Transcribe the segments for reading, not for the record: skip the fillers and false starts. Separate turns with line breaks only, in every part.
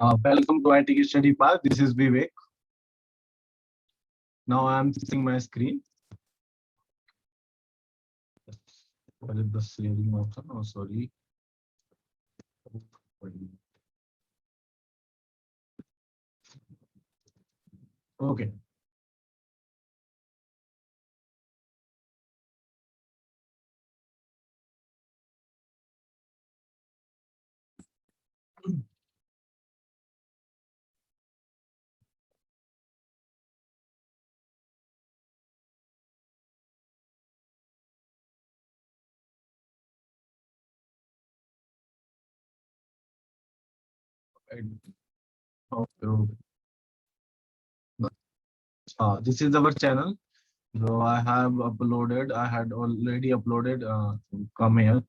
Welcome to ITK Study Park. This is Vivek. Now I am seeing my screen. What is the sharing option? Oh, sorry. Okay. Okay. This is our channel. So I have uploaded. I had already uploaded. Come here.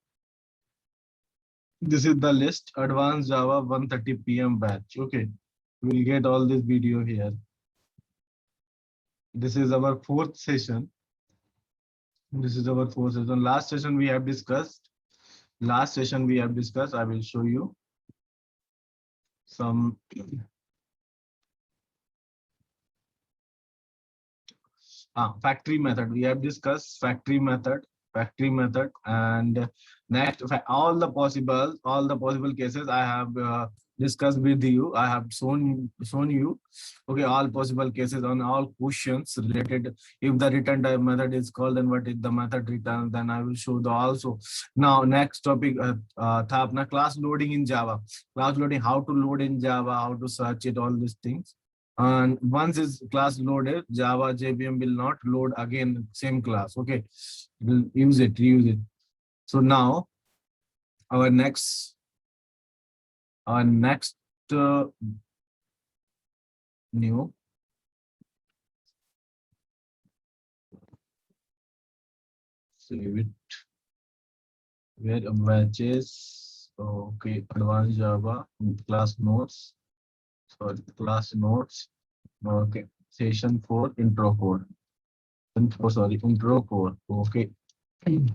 This is the list. Advanced Java 1:30 p.m. batch. Okay. We'll get all this video here. This is our fourth session. This is our fourth session. Last session we have discussed. I will show you some factory method. We have discussed factory method, and next all the possible cases I have discussed with you. I have shown you, okay, all possible cases on all questions related. If the return type method is called, then what is the method return? Then I will show the also. Now next topic, था अपना class loading in Java. Class loading, how to load in Java, how to search it, all these things. And once is class loaded, Java JVM will not load again same class. Okay, we'll reuse it. So now our next uh, new save it where batches. Okay, advanced Java class notes. Sorry, class notes. Okay, session 4 intro code. Intro code. Okay. This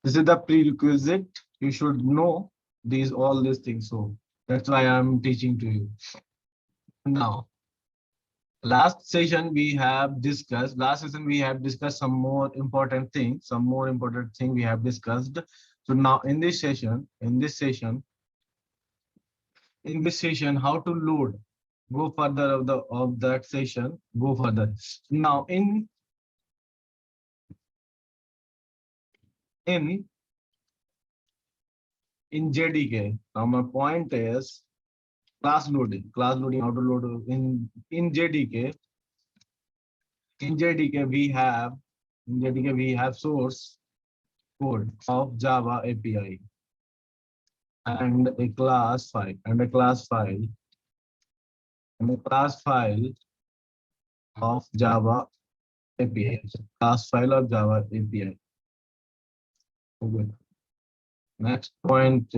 is the prerequisite. You should know all these things. So that's why I'm teaching to you. Now, last session we have discussed some more important things. We have discussed. So now in this session, how to load. Go further of that session. Go further. Now in JDK. Now my point is class loading, how to load in JDK. In JDK we have source code of Java API and a class file of Java API. Class file of Java API. Okay. Next point.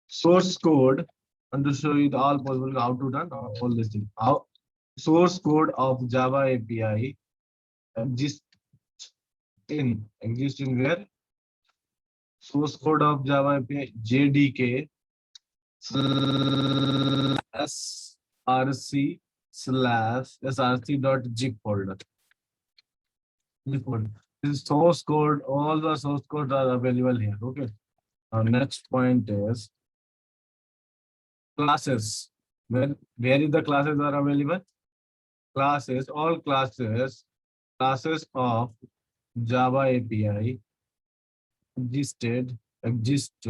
Source code, and to show you the all possible how to done all this thing. How source code of Java API exists in where? Source code of Java API JDK /src/src.zip folder. This source code, all the source codes are available here. Okay. Our next point is classes. Where is the classes are available? Classes, all classes of Java API exist in JDK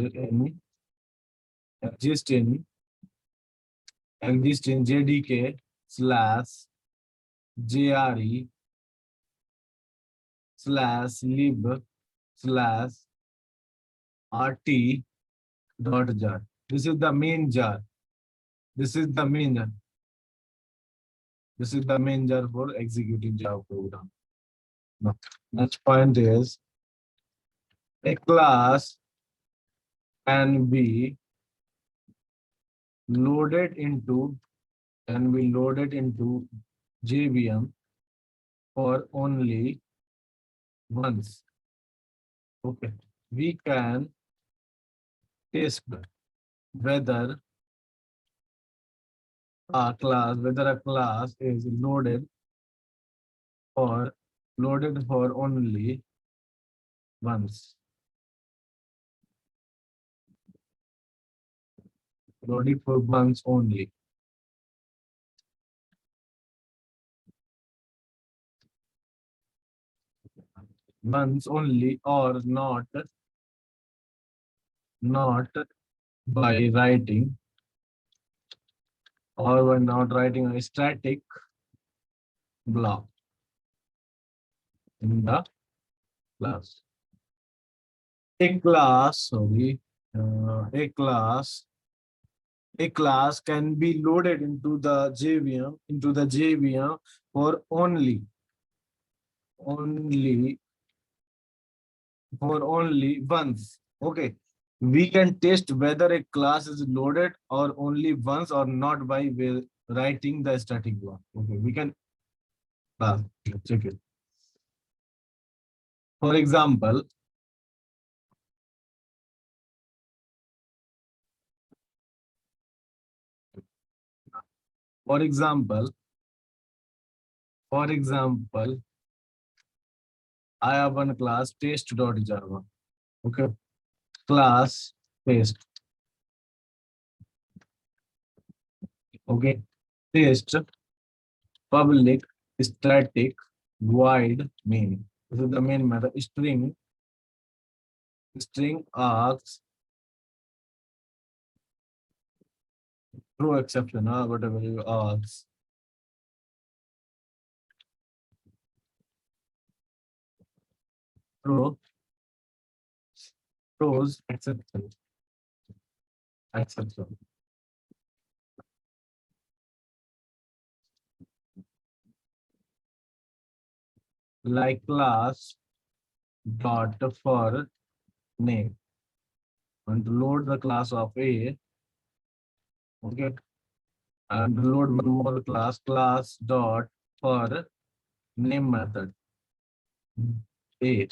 /jre/lib/rt.jar. This is the main jar. This is the main jar for executing Java program. Now, next point is a class can be loaded into JVM for only once. Okay. we can test whether whether a class is or loaded for only once. Loaded for once only. Once only or not by writing or by not writing a static block in the class. A class, sorry, a class can be loaded into the JVM for only only once. Okay. We can test whether a class is loaded or only once or not by writing the static block. Okay, we can check it. For example, for example, for example, I have one class test.java. Okay, class test. Okay, test public static void main. This is the main method. String asks true exception or whatever you ask. True, throws exception. Exception. Like class dot for name. And to load the class of A, okay, and to load one more class dot for name method. A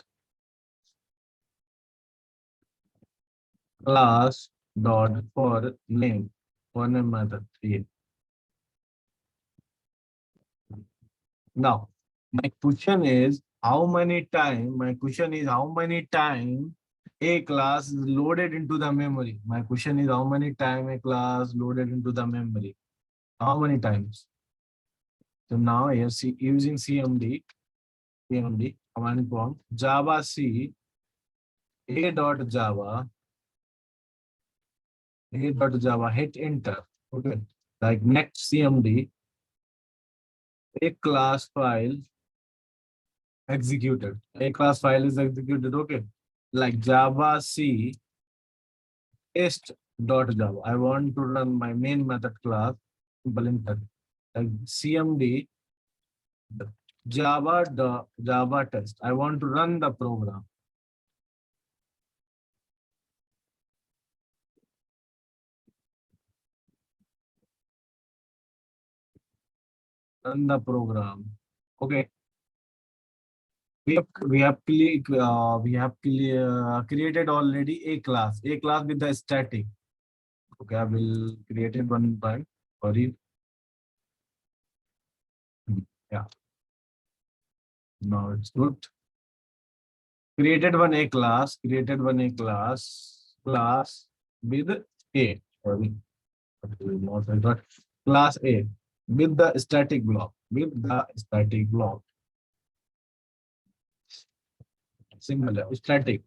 class dot for name method A. Now, my question is how many time a class is loaded into the memory? My question is how many time a class loaded into the memory? How many times? So now here see using CMD command prompt Java C a.java hit enter. Okay. Like next CMD a class file executed. A class file is executed. Okay. Like Java C test.java. I want to run my main method class simple enter. Like CMD Java test. I want to run the program. Run the program. Okay. Created already a class with the static. Okay, I will create it one by sorry. Yeah, now it's good. Created one a class with a sorry. Class A with the static block. Singular static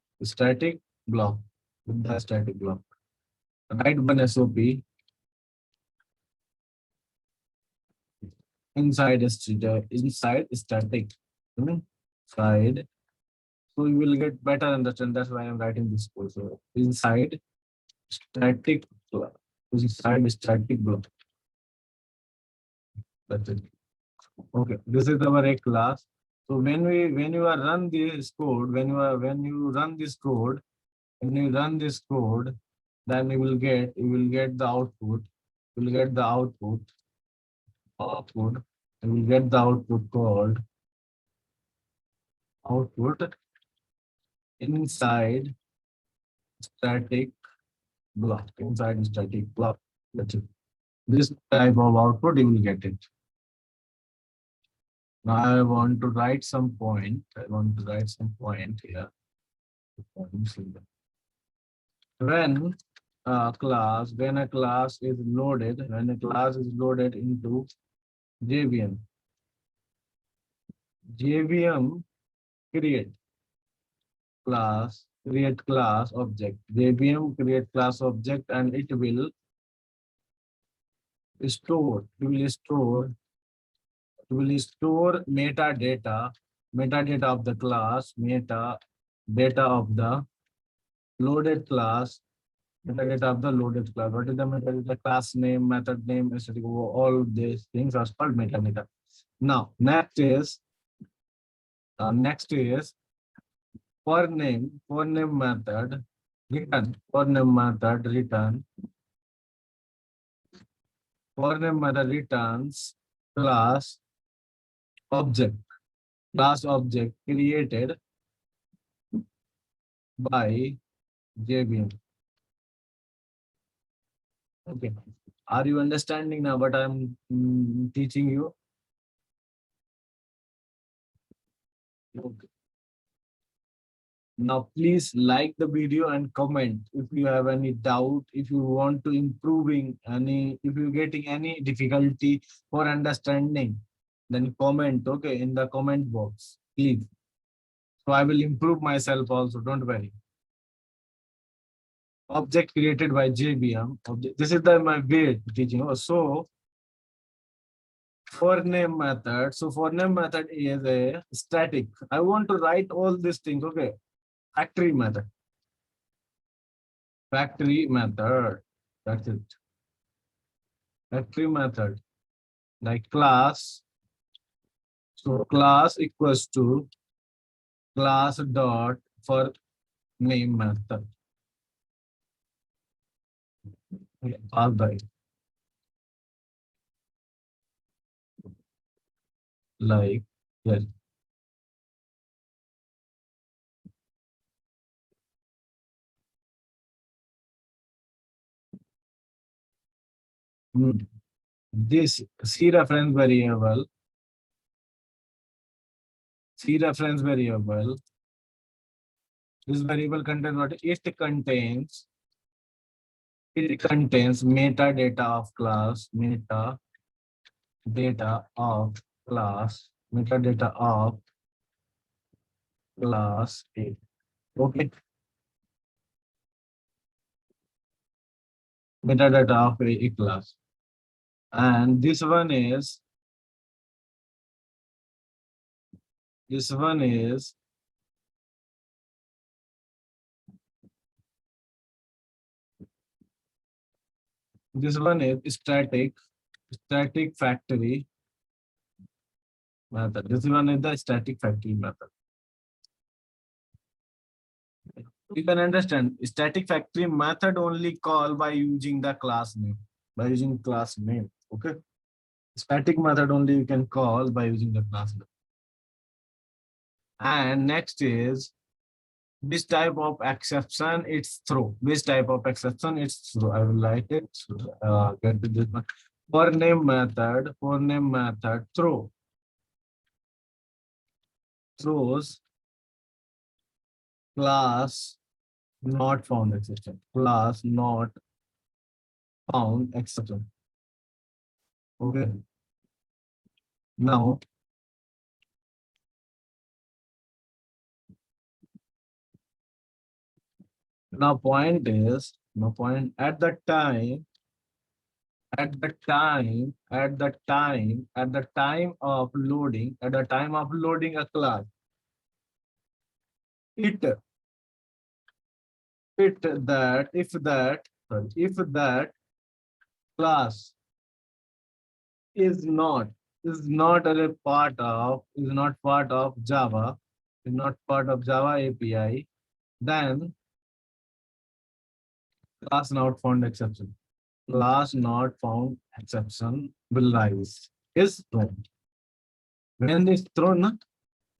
block with the static block. Write one SOP inside static. Inside. So you will get better understand. That's why I'm writing this code. So static block. Inside static block. That's it. Okay. This is our A class. So when you are run this code, when you run this code, then you will get the output. You will get the output. You will get the output called output inside static block, inside static block. That's it. This type of output you will get it. Now I want to write some point. I want to write some point here. When when a class is loaded, when a class is loaded into JVM, JVM create create class object. JVM create class object and it will store metadata of the class, metadata of the loaded class, metadata of the loaded class. What is the metadata? Class name, method name, etc. All these things are called metadata. Now, next is for name method return, for name method returns class object, created by JVM. Okay. Are you understanding now what I'm teaching you? Okay. Now, please like the video and comment if you have any doubt, if you want to improving any, if you're getting any difficulty for understanding, then comment, okay, in the comment box, please. So I will improve myself also, don't worry. Object created by JVM. This is my way to teaching. So for name method. So for name method is a static. I want to write all these things. Okay. Factory method. Factory method. That's it. Factory method. Like class. So class equals to class dot for name method. Okay. All right. Like yes. This C reference variable. C reference variable. This variable contains what? It contains metadata of class, metadata of class A. Okay, metadata of a class. And this one is this one is static factory method. This one is the static factory method. You can understand static factory method only call by using the class name, Okay. Static method only you can call by using the class name. And next is this type of exception, it's throw. This type of exception, it's throw. I will write it. Get to this one. For name method, throws class not found exception. Class not found exception. Okay. Now, point at the time of loading a class, it if that class is not a part of Java, is not part of Java API, then class not found exception. Class not found exception will rise. Is thrown. When is thrown?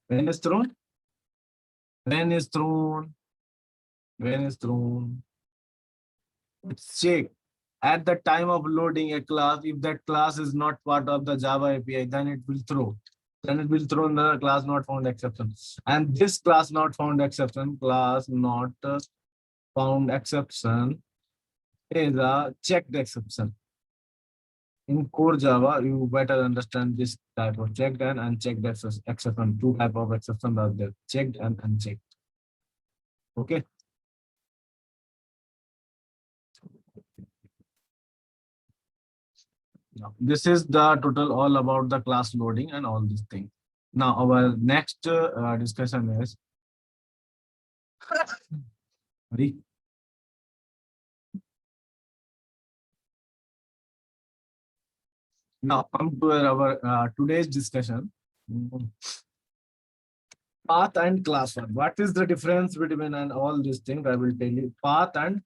When is thrown? When is thrown? when is thrown, it's check at the time of loading a class. If that class is not part of the Java API, then it will throw. Then it will throw the class not found exception. And this class not found exception, class not found exception is a checked exception. In core Java, you better understand this type of checked and unchecked exception. Two type of exceptions are there: checked and unchecked. Okay. Now, this is the total all about the class loading and all these things. Now, our next discussion is sorry. Now, come to our today's discussion. Mm, Path and class one. What is the difference between and all these things? I will tell you. Path and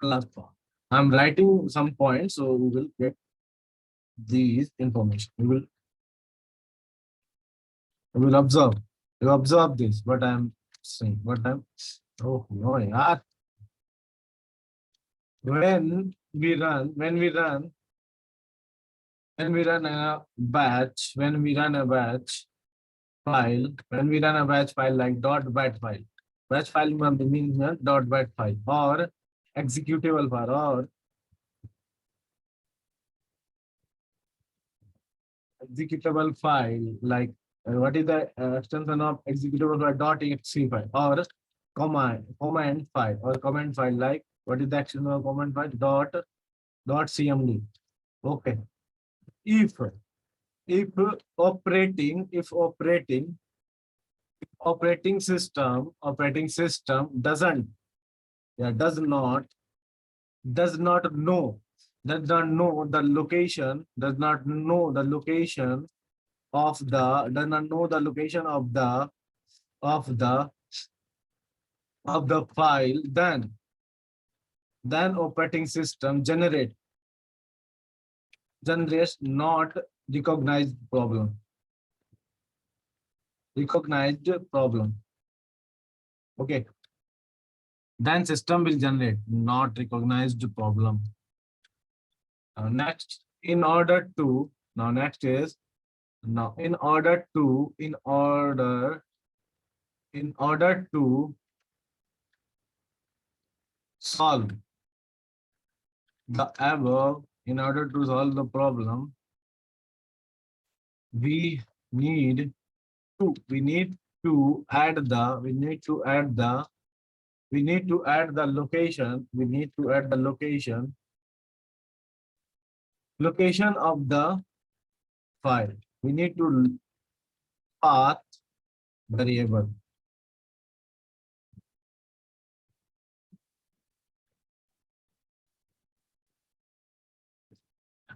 class one. I'm writing some points, so we will get these information. We will observe. You observe this. What I'm saying. What I'm. Oh no, yaar. When we run a batch, when we run a batch file like .bat file, batch file means .bat file or executable file or executable file like what is the extension of executable file .exe file or command file or command file like what is the extension of command file .cmd. Okay. If if operating system does not know the file, then operating system generates not recognized problem recognized problem. Okay, then system will generate not recognized problem. Next, in order to now next is now in order to solve the above, in order to solve the problem, we need we need to add the we need to add the we need to add the location of the file. We need to path variable.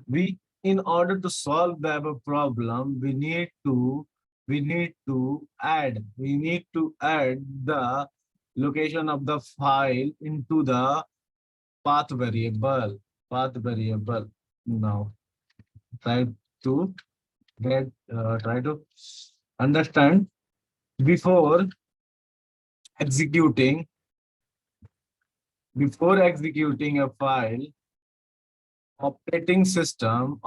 We In order to solve the above problem, we need to add the location of the file into the path variable. Now try to try to understand. Before executing a file, operating system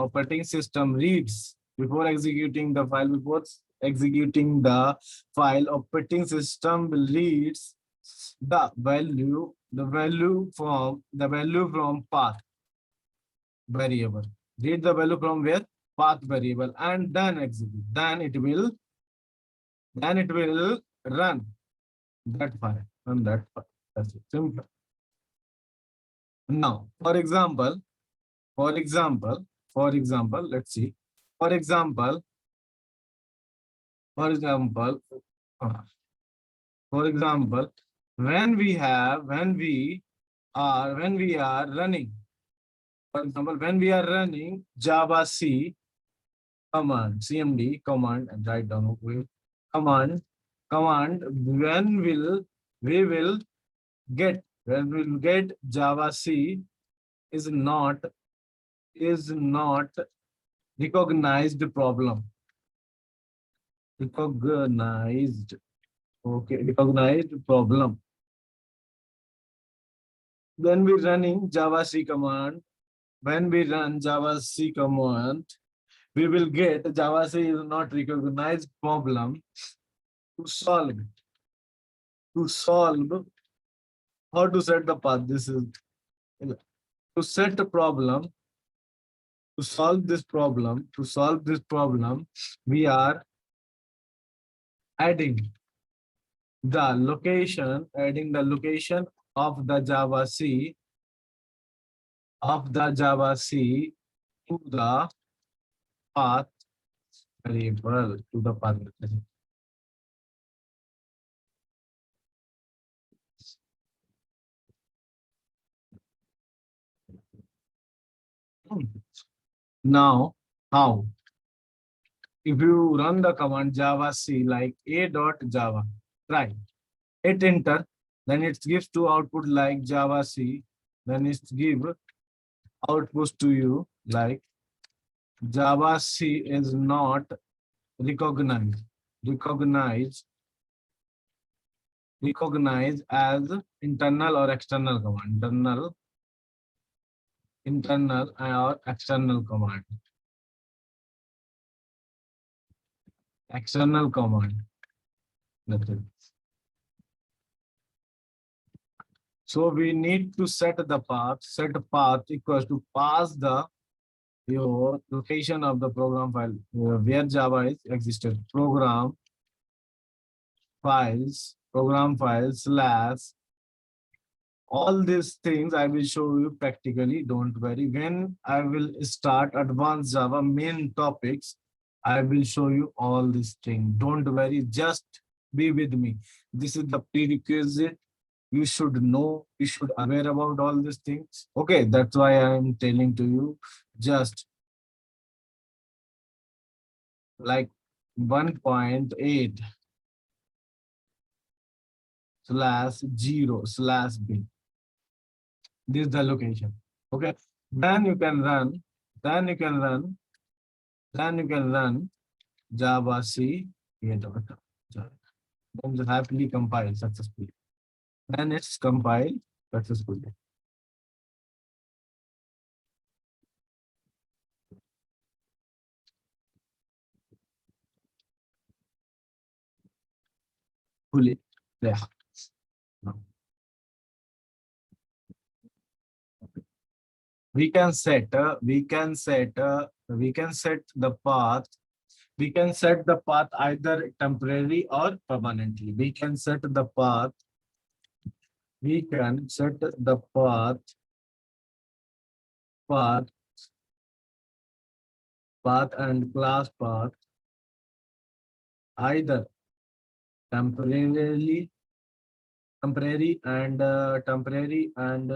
reads. Before executing the file, operating system will reads the value from path variable. Read the value from where? Path variable, and then execute. Then it will run that file. That's it. Simple. Now, let's see. For example, for example, uh, for example, when we are running, for example, when we are running Java C command, CMD command, and write down command, we will get Java C is not recognized problem. Recognized. Okay, recognized problem. When we running javac command, when we run javac command, we will get javac is not recognized problem. To solve it, to solve how to set the path. This is to set a problem. To solve this problem, we are adding adding the location of the javac to the path variable, to the path variable. Now, how? If you run the command javac like a.java, try hit enter, then it gives two output like javac, then it give outputs to you like javac is not recognized, recognized as internal or external command, internal or external command, That's it. So we need to set the path, equals to pass the your location of the program file where Java is existed. Program files slash all these things I will show you practically. Don't worry. When I will start advanced Java main topics, I will show you all these things. Don't worry, just be with me. This is the prerequisite. You should know, you should aware about all these things. Okay, that's why I am telling to you. Just like 1.8 slash 0 slash b. This is the location. Okay. Then you can run, then you can run, Java C a dot Java. Then just happily compile successfully. Then it's compiled successfully. Fully. Yeah. We can set the path. We can set the path either temporary or permanently. We can set the path. We can set the path and class path either temporarily temporary and temporarily and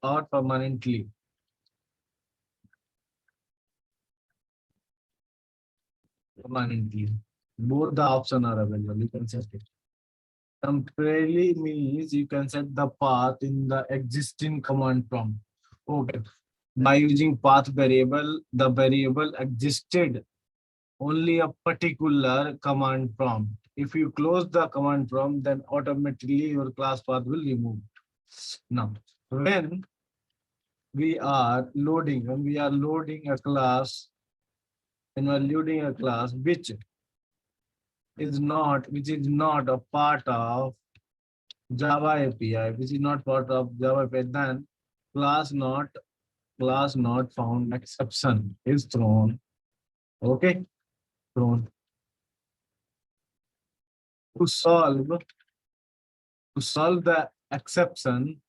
or permanently. Both the options are available. You can set it. Temporarily means you can set the path in the existing command prompt. Okay. By using path variable, the variable existed only a particular command prompt. If you close the command prompt, then automatically your class path will remove. Now, when we are loading a class, which is not a part of Java API, then class not found exception is thrown. Okay, thrown. To solve the exception,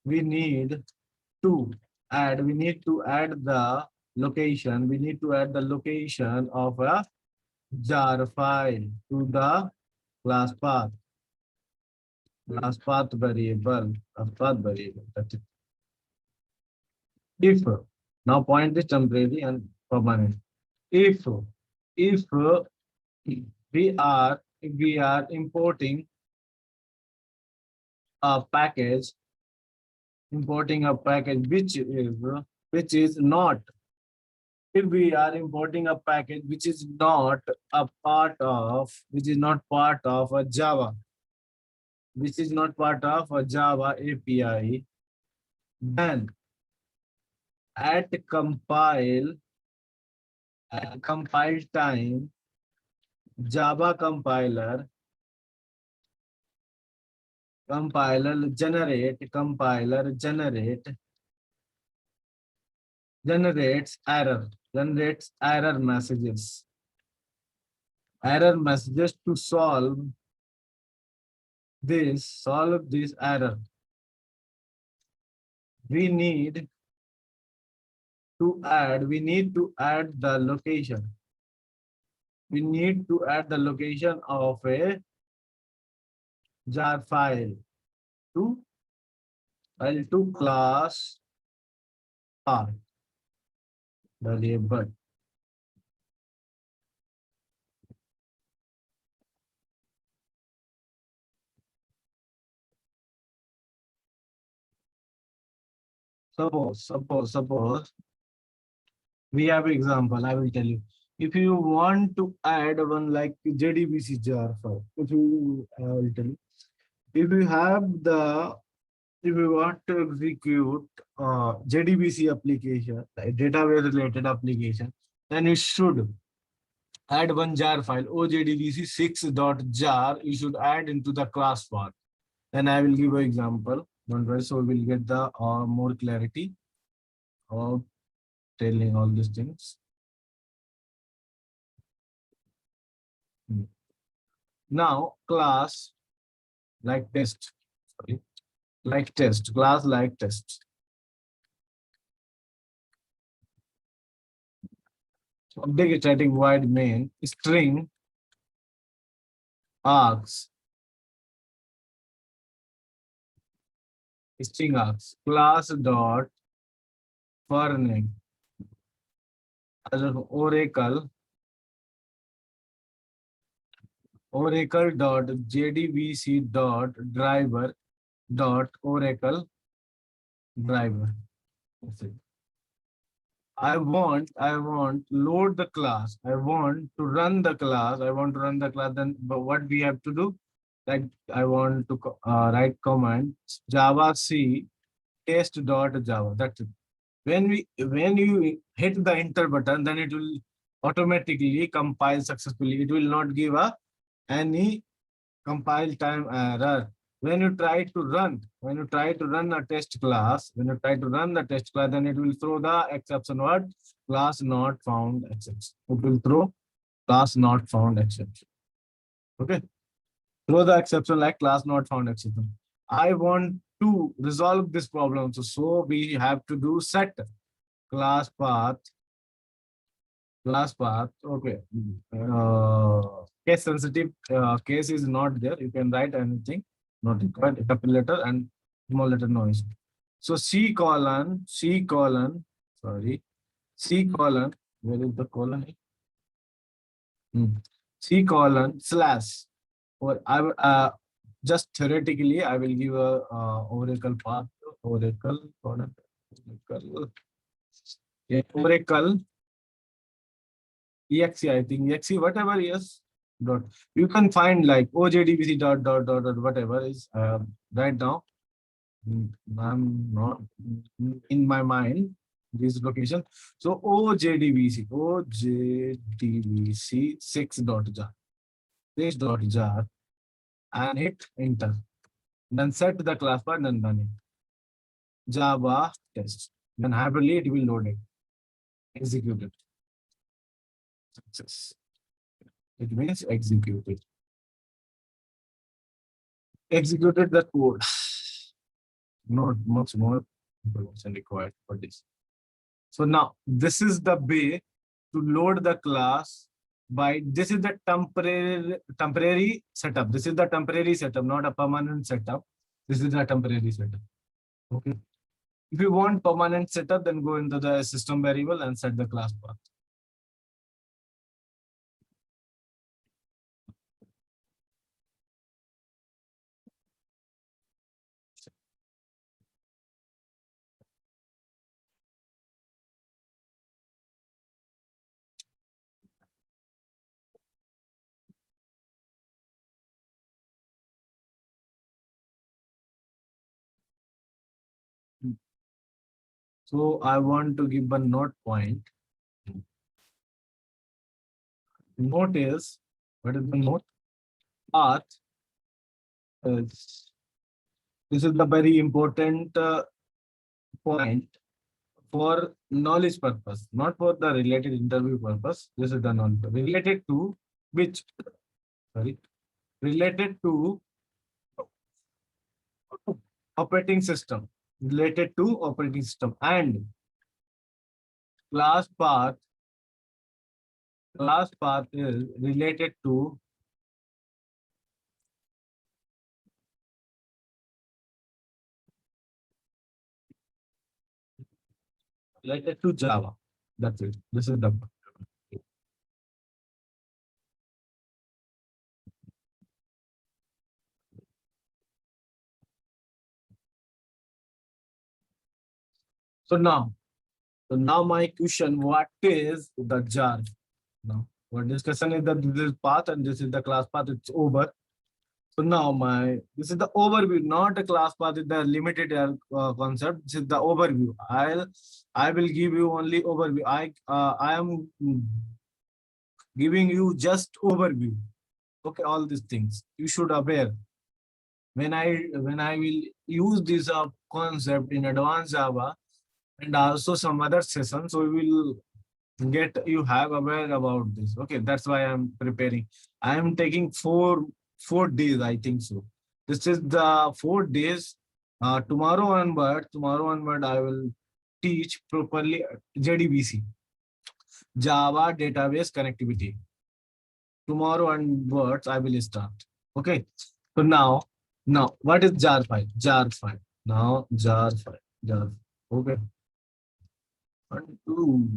we need to add the location. We need to add the location of a jar file to the class path. Variable. That's it. If now point is temporary and permanent. If we are importing a package, which is not if we are importing a package which is not a part of, which is not part of a Java, which is not part of a Java API, then at compile time, Java compiler generates error messages to solve this error. We need we need to add the location. We need to add the location of a jar to file to class R variable. Suppose we have example. I will tell you. If you want to add one like JDBC jar file, I will tell you. If you have the if you want to execute JDBC application, like database related application, then you should add one jar file, ojdbc6.jar. You should add into the class path. Then I will give an example. Don't worry, so we will get the more clarity of telling all these things. Now, class like test, sorry, like test, class like test. Big static void main string args class dot for name as of oracle dot jdbc dot driver dot oracle driver. That's it. I want load the class. I want to run the class. Then what we have to do? Like I want to write command java c test dot java. That's it. When you hit the enter button, then it will automatically compile successfully. It will not give any compile time error. When you try to run a test class, then it will throw the exception what? Class not found exception. It will throw class not found exception. Okay. Throw the exception like class not found exception. I want to resolve this problem. So we have to do set class path. Okay. Case sensitive case is not there. You can write anything, not required. Capital letter and small letter noise. So C colon, where is the colon? C colon slash, or I will just theoretically I will give a oracle path, oracle, yeah, oracle exe, I think exe whatever, yes, dot. You can find like ojdbc dot whatever is right now. I'm not in my mind this location. So ojdbc 6.jar and hit enter. Then set the class path and run it. Java test. Then happily it will load it. Execute it. Success. It means executed. Executed the code. Not much more information required for this. So now this is the way to load the class by this is the temporary setup. This is the temporary setup, not a permanent setup. This is the temporary setup. Okay. If you want permanent setup, then go into the system variable and set the class path. So I want to give a note point. Note is, what is the note? Path is, this is the very important point for knowledge purpose, not for the related interview purpose. This is the non related to which, sorry, related to operating system, related to operating system, and class path, class path is related to Java. That's it. This is the. So now, my question: what is the jar? Now, our discussion is that this is path and this is the class path. It's over. So now this is the overview, not a class path. Is the limited concept. This is the overview. I will give you only overview. I am giving you just overview. Okay, all these things you should aware. When I will use this concept in advanced Java and also some other sessions, so we will get you have aware about this. Okay, that's why I'm preparing. I am taking four days, I think so. This is the 4 days. Tomorrow onward I will teach properly JDBC, Java Database Connectivity. Tomorrow onwards I will start. Okay, so now what is jar file? Jar file. Now jar file. Jar. Okay. One, two.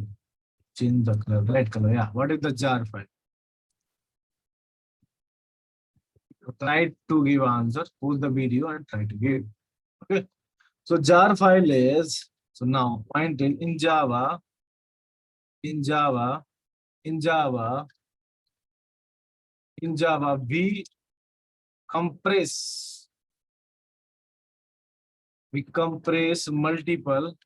Change the color, red color. Yeah. What is the jar file? Try to give answer. Pause the video and try to give. Okay. So jar file is, so now point in Java, in Java, in Java, in Java, compress, we compress multiple,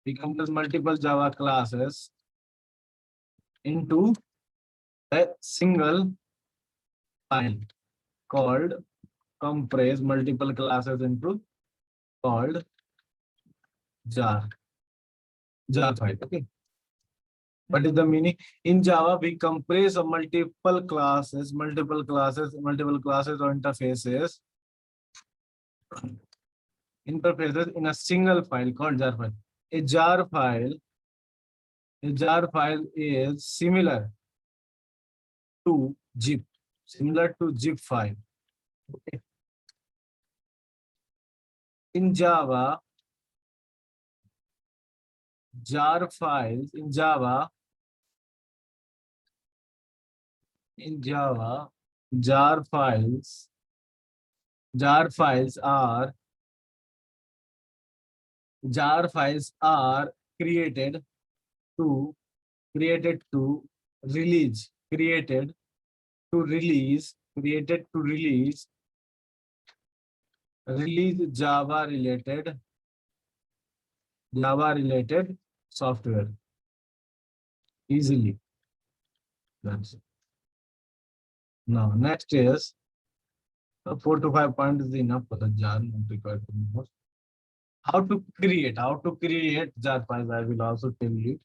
Java classes into a single file called compress multiple classes into called jar file. Okay. What is the meaning? In Java, we compress a multiple classes or interfaces in a single file called jar file. A jar file, is similar to zip, file. Okay. In Java, jar files in Java, jar files are created to release Java related software easily. That's it. Now next is 4 to 5 points is enough for the jar, not required for more. How to create jar files, I will also tell you.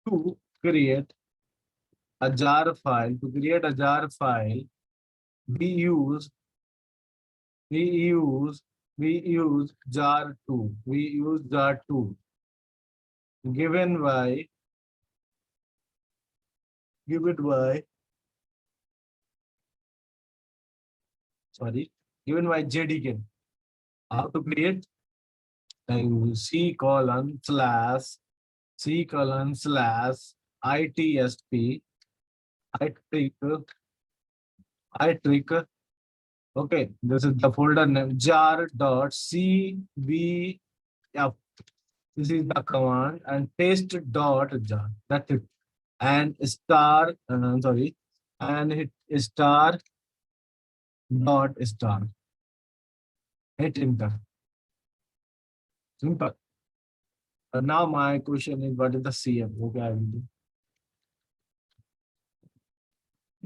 To create a jar file, we use jar 2. We use jar 2 given by JDK. How to create? C colon slash ITSP itrick. Okay, this is the folder name jar.cbf. This is the command and test.jar. That's it. And and hit star. Hit enter. Simple. But now my question is, what is the CM? Okay, I will do.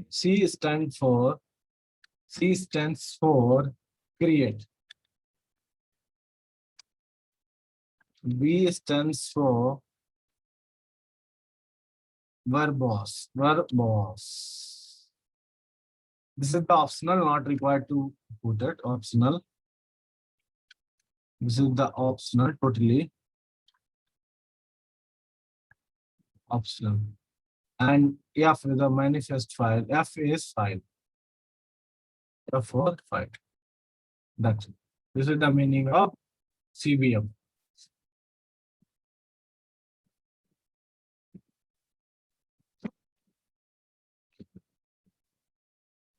C stands for create. V stands for verbose. Verbose. This is the optional, not required to put it. Optional. This is the optional, totally optional. And F is the manifest file. F is file. F for file. That's it. This is the meaning of CVM.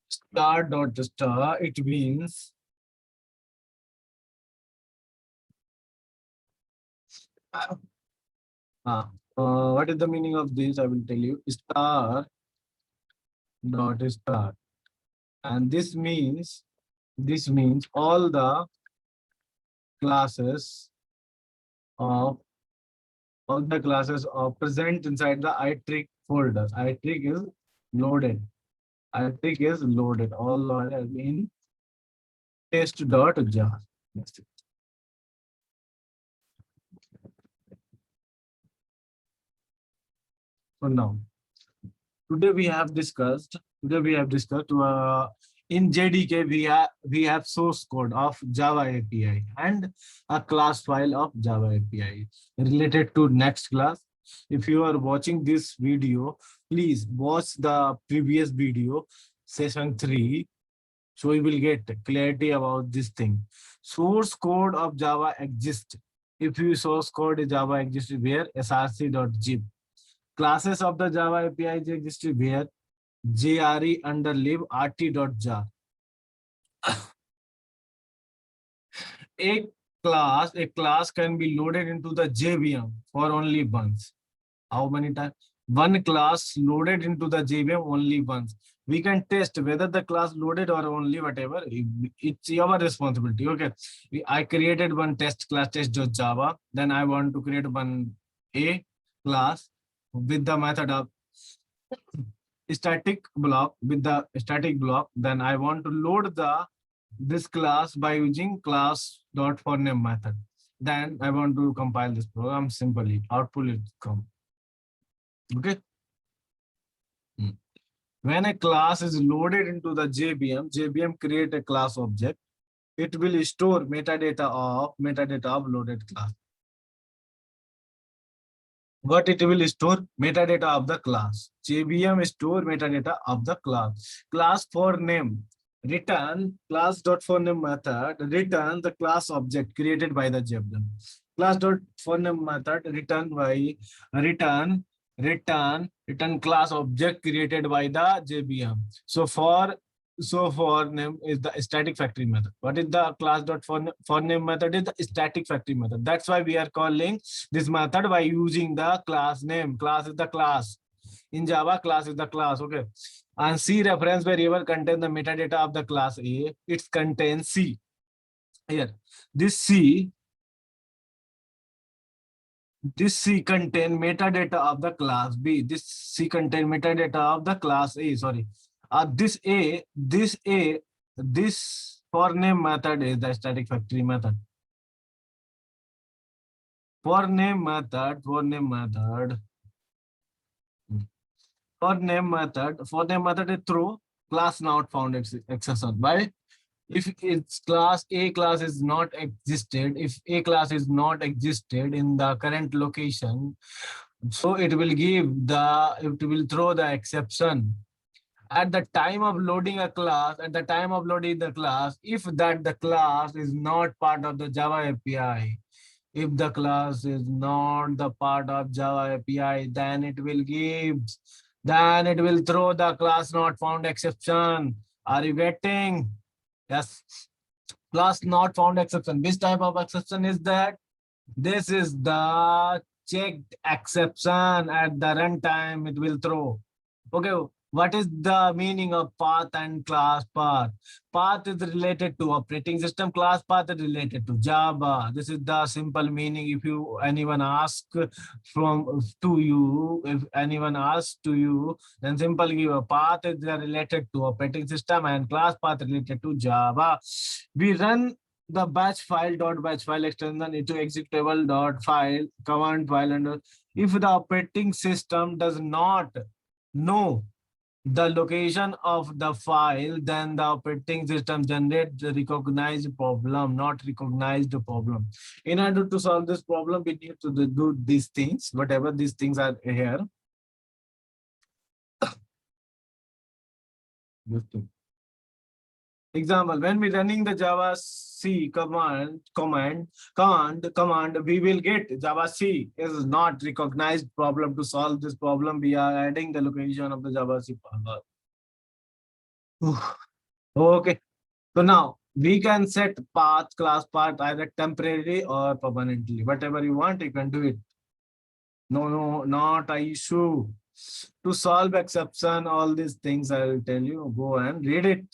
Star dot star, it means what is the meaning of this? I will tell you. Star dot star, and this means all the classes of present inside the iTrick folder. iTrick is loaded. iTrick is loaded. All are in test.jar. That's it. So now, today we have discussed in JDK we have source code of Java API and a class file of Java API related to next class. If you are watching this video, please watch the previous video, session 3, so you will get clarity about this thing. Source code of Java exists. If your source code is Java exists where src.zip. Classes of the Java API exist where jre under lib rt.jar. A class can be loaded into the JVM for only once. How many times? One class loaded into the JVM only once. We can test whether the class loaded or only whatever. It's your responsibility. Okay. I created one test class test.java. Then I want to create one A class with the method of static block. Then I want to load this class by using class.forName method. Then I want to compile this program simply. Output will come. Okay. When a class is loaded into the JVM create a class object. It will store metadata of loaded class. What it will store? Metadata of the class. JVM store metadata of the class. Class for name. Return class.forName method. Return the class object created by the JVM. Class.forName method return class object created by the JVM. So for name is the static factory method. What is the class.forName method? Is the static factory method. That's why we are calling this method by using the class name. Class is the class. In Java, class is the class. Okay. And C reference variable contains the metadata of the class A. It contains C. Here, this C contain metadata of the class B. This C contain metadata of the class A. Sorry. This for name method is the static factory method. For name method is through class not found exception. Why? If its class A class is not existed, if A class is not existed in the current location, so it will throw the exception. At the time of loading the class, if the class is not part of the Java API, if the class is not the part of Java API, then it will throw the class not found exception. Are you getting? Yes. Class not found exception. Which type of exception is that? This is the checked exception. At the runtime, it will throw. Okay. What is the meaning of path and class path? Path is related to operating system. Class path is related to Java. This is the simple meaning. If you anyone ask from to you, if anyone asks to you, then simply give a path is related to operating system and class path related to Java. We run the batch file dot batch file extension into executable dot file command file, and if the operating system does not know the location of the file, then the operating system generates the recognized problem, not recognized problem. In order to solve this problem, we need to do these things, whatever these things are here. Example, when we running the Java C command, we will get Java C is not recognized problem. To solve this problem, we are adding the location of the Java C file. Okay. So now we can set path, class path either temporarily or permanently. Whatever you want, you can do it. No, not a issue. To solve exception, all these things I will tell you. Go and read it.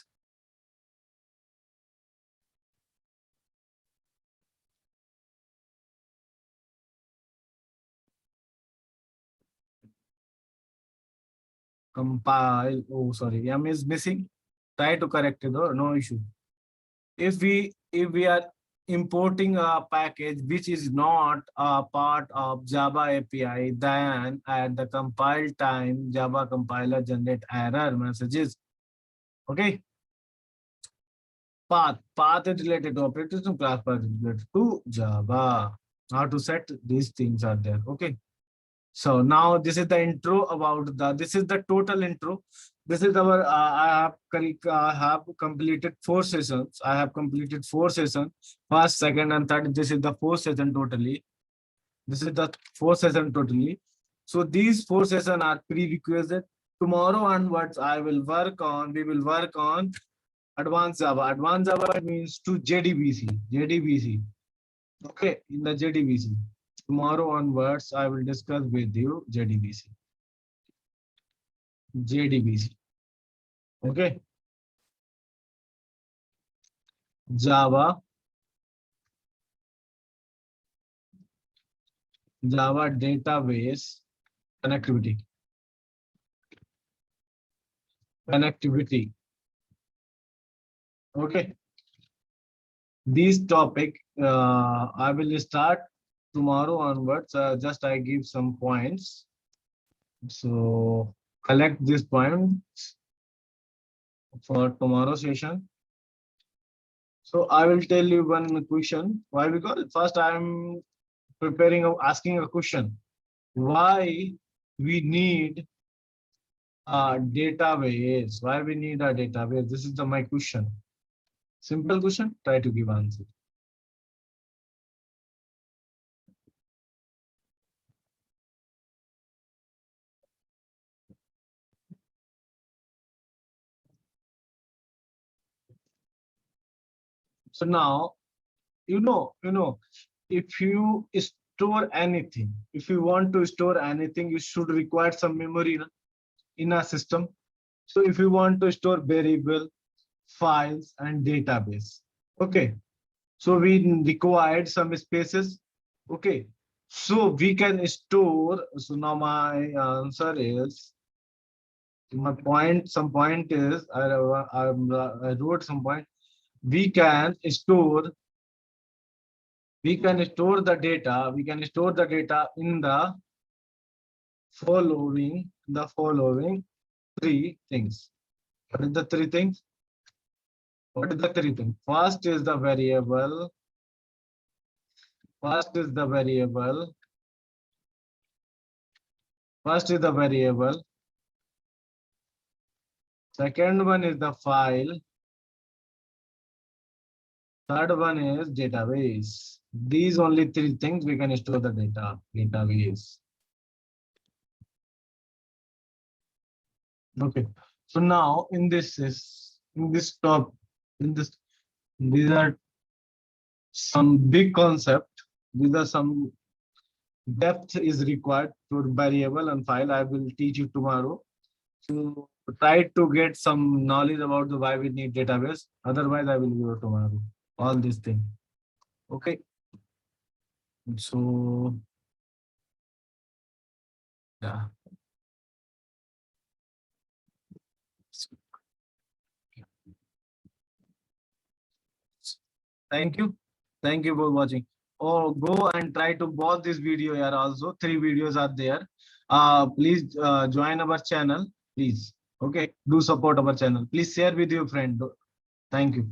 Compile. Oh, sorry, M is missing. Try to correct it, or no issue. If we are importing a package which is not a part of Java API, then at the compile time, Java compiler generate error messages. Okay. Path is related to operating system, class path is related to Java. How to set these things are there. Okay. So now this is the intro about this is the total intro. This is our, I have completed 4 sessions. I have completed 4 sessions, first, second, and third. This is the 4th session totally. This is the 4th session totally. So these 4 sessions are prerequisite. Tomorrow onwards, we will work on advanced Java. Advanced Java means to JDBC. Okay, in the JDBC. Tomorrow onwards, I will discuss with you JDBC. Okay. Java database connectivity. Okay. This topic, I will start tomorrow onwards. Just I give some points. So collect these points for tomorrow session. So I will tell you one question. Why? Because first I am asking a question. Why we need a database? Why we need a database? This is my question. Simple question. Try to give answer. So now, if you store anything, if you want to store anything, you should require some memory in a system. So if you want to store variable, files, and database, okay. So we required some spaces, okay. So we can store. So now my answer is, some point is, I wrote some point. We can store the data. We can store the data in the following 3 things. What is the 3 things? What is the 3 things? First is the variable. First is the variable. Second one is the file. Third one is database. These only 3 things we can store the database. Okay. So now these are some big concept. These are some depth is required for variable and file. I will teach you tomorrow. So try to get some knowledge about the why we need database. Otherwise, I will give it tomorrow. All these things. Okay. So yeah. Thank you. Thank you for watching. Oh, go and try to watch this video here also. 3 videos are there. Please join our channel. Please. Okay. Do support our channel. Please share with your friend. Thank you.